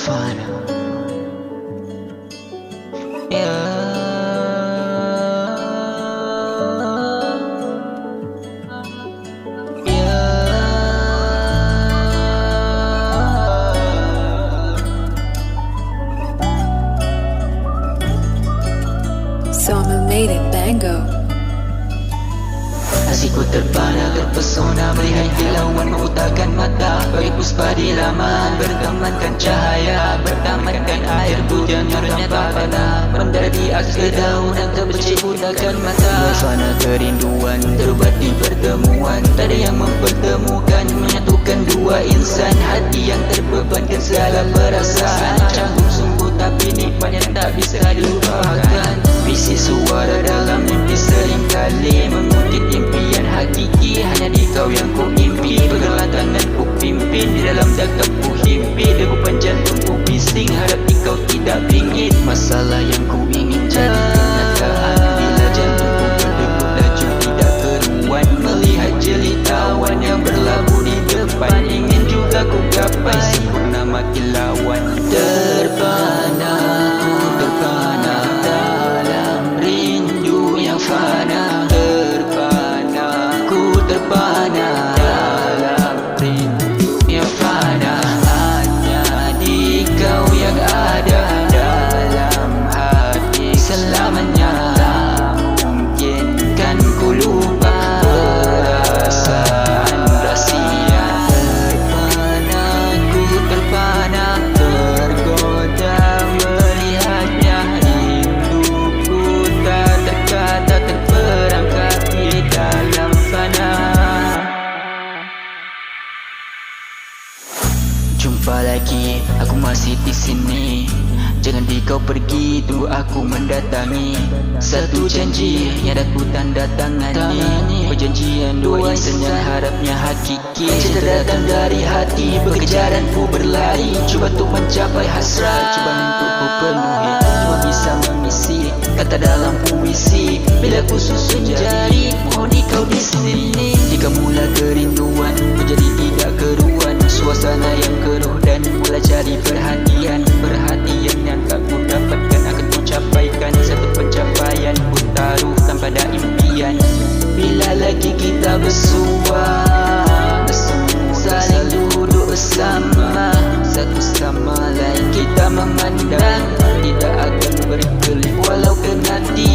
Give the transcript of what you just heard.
Fana. Soma made it bango. Hatiku terpana, terpesona melihat kilauan mengutakan mata. Bagi puspa di laman, bertemankan cahaya, bertamankan air hujan yang tanpa pernah mendarat di atas dedaunan, terciputakan mata. Suasana kerinduan terubat di pertemuan, tak ada yang mempertemukan, menyatukan dua insan. Hati yang terbebankan segala perasaan, canggung sungguh tapi nikmat yang tak bisa dilupakan. Visi suara dalam mimpi seringkali mengutip impian hakiki. Hanya di kau yang ku impi, peganglah tangan ku pimpin, di dalam dakap ku himpi, degupan jantung ku bising, harap di kau tidak bingit. Masalah yang ku ingin jadi kenyataan, bila jantung ku berdegup laju tidak keruan. Melihat jelitawan yang berlabuh di depan, ingin juga ku gapai sempurna makin lawan. Terpana, ku terpana dalam rindu yang fana. Terpana, ku terpana dalam rindu yang fana. Hanya di kau yang ada dalam hati selamanya. Tak mungkin kan ku lupa perasaan rahsia. Terpana, ku terpana, tergoda melihatnya. Rinduku tak terkata, terperangkap di dalam fana. Jumpa lagi, aku masih di sini. Jangan di kau pergi, tunggu aku mendatangi. Satu janji yang dah ku tanda tangani, perjanjian dua insan yang harapnya hakiki. Cinta datang dari hati, berkejaran ku berlari, cuba untuk mencapai hasrat, cuba untuk ku penuhi, cuba bisa mengisi kata dalam puisi. Bila ku susun jari, mohon di kau di sini. Jika mula kerinduan menjadi tidak keruan, suasana yang keruh dan mula cari perhatian. Perhatian yang tak ku dapatkan akan ku capaikan. Satu pencapaian ku taruh tanpa ada impian. Bila lagi kita bersua, saling duduk bersama, satu sama lain kita memandang, tidak akan berkelip walau ke nanti.